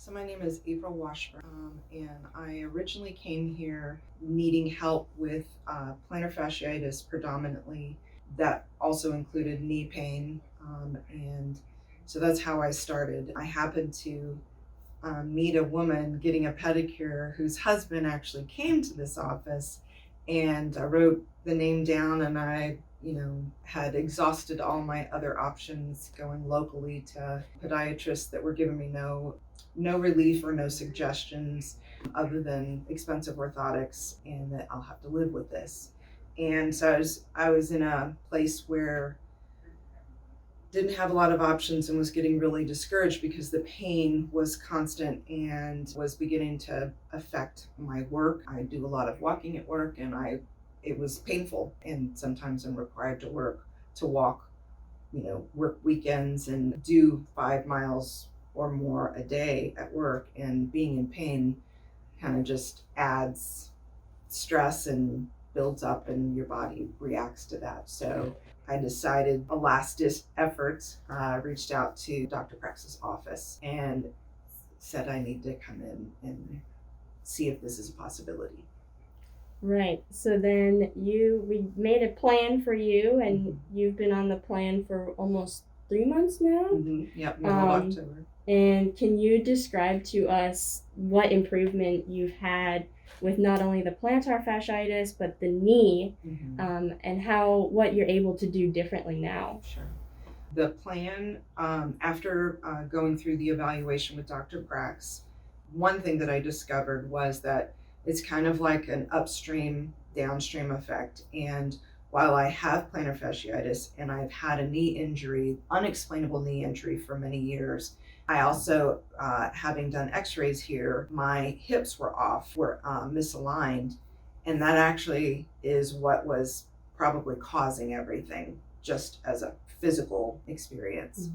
So my name is April Washburn, and I originally came here needing help with plantar fasciitis predominantly. That also included knee pain, and so that's how I started. I happened to meet a woman getting a pedicure whose husband actually came to this office, and I wrote the name down, and I had exhausted all my other options going locally to podiatrists that were giving me no relief or no suggestions other than expensive orthotics and that I'll have to live with this. And so I was in a place where didn't have a lot of options and was getting really discouraged because the pain was constant and was beginning to affect my work. I do a lot of walking at work, and it was painful, and sometimes I'm required to walk, work weekends and do 5 miles or more a day at work, and being in pain kind of just adds stress and builds up, and your body reacts to that. So I decided a last effort, reached out to Dr. Prax's office and said I need to come in and see if this is a possibility. Right. So then we made a plan for you, and you've been on the plan for almost 3 months now. Yep, middle of October. And can you describe to us what improvement you've had with not only the plantar fasciitis but the knee, and what you're able to do differently now? Sure. The plan, after going through the evaluation with Dr. Prax, one thing that I discovered was that it's kind of like an upstream, downstream effect. And while I have plantar fasciitis and I've had a knee injury, unexplainable knee injury for many years, I also, having done x-rays here, my hips were misaligned. And that actually is what was probably causing everything, just as a physical experience.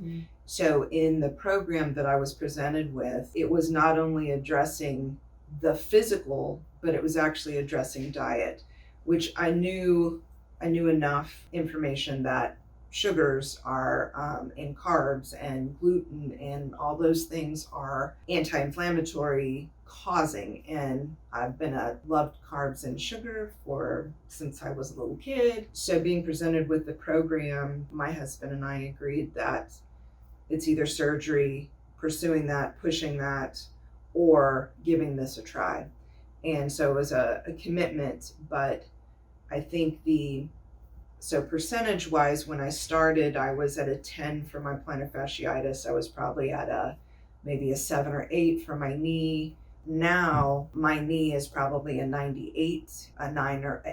So in the program that I was presented with, it was not only addressing the physical, but it was actually addressing diet, which I knew enough information that sugars are in carbs, and gluten and all those things are anti-inflammatory causing. And I've been loved carbs and sugar since I was a little kid. So being presented with the program, my husband and I agreed that it's either surgery, pursuing that, pushing that, or giving this a try. And so it was a commitment, but I think so percentage wise, when I started, I was at a 10 for my plantar fasciitis. I was probably at maybe a 7 or 8 for my knee. Now my knee is probably a 98, a 9, or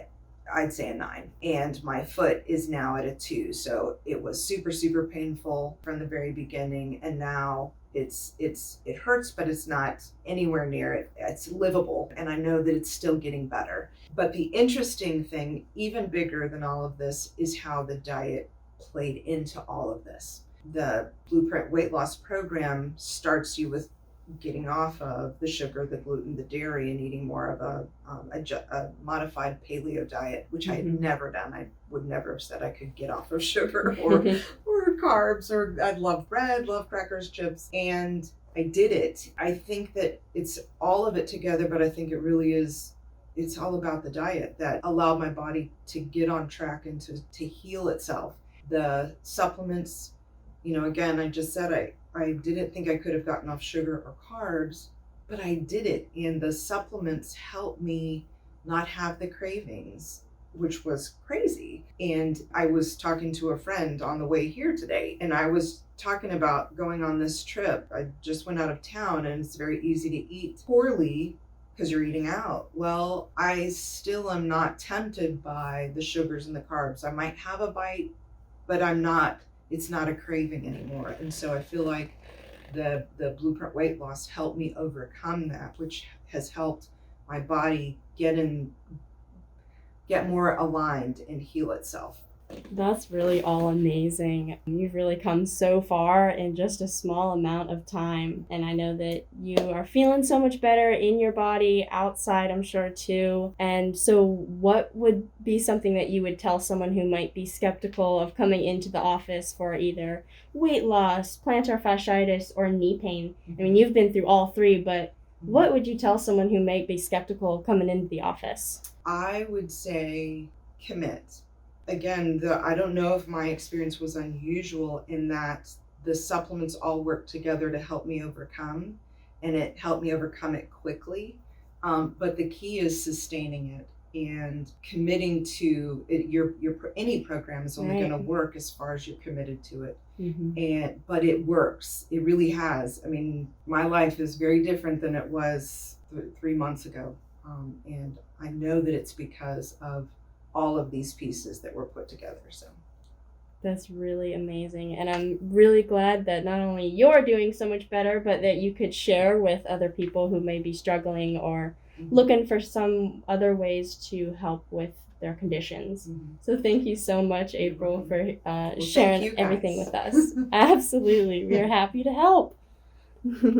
I'd say a 9. And my foot is now at a 2. So it was super, super painful from the very beginning. And now it hurts, but it's not anywhere near it. It's livable, and I know that it's still getting better. But the interesting thing, even bigger than all of this, is how the diet played into all of this. The Blueprint Weight Loss Program starts you with getting off of the sugar, the gluten, the dairy, and eating more of a modified paleo diet, which I had never done. I would never have said I could get off of sugar or carbs, or I love bread, love crackers, chips, and I did it. I think that it's all of it together, but I think it really is, it's all about the diet that allowed my body to get on track and to heal itself. The supplements, again, I just said I didn't think I could have gotten off sugar or carbs, but I did it. And the supplements helped me not have the cravings, which was crazy. And I was talking to a friend on the way here today, and I was talking about going on this trip. I just went out of town, and it's very easy to eat poorly because you're eating out. Well, I still am not tempted by the sugars and the carbs. I might have a bite, but it's not a craving anymore. And so I feel like the Blueprint Weight Loss helped me overcome that, which has helped my body get more aligned and heal itself. That's really all amazing. You've really come so far in just a small amount of time. And I know that you are feeling so much better in your body, outside, I'm sure, too. And so, what would be something that you would tell someone who might be skeptical of coming into the office for either weight loss, plantar fasciitis, or knee pain? I mean, you've been through all three, but what would you tell someone who might be skeptical coming into the office? I would say commit. Again, I don't know if my experience was unusual in that the supplements all work together to help me overcome, and it helped me overcome it quickly. But the key is sustaining it and committing to it. Any program is only going to work as far as you're committed to it. But it works. It really has. I mean, my life is very different than it was 3 months ago, and I know that it's because of all of these pieces that were put together. So That's really amazing. And I'm really glad that not only you're doing so much better, but that you could share with other people who may be struggling or looking for some other ways to help with their conditions. So thank you so much, April, for sharing everything with us. Absolutely. We're happy to help.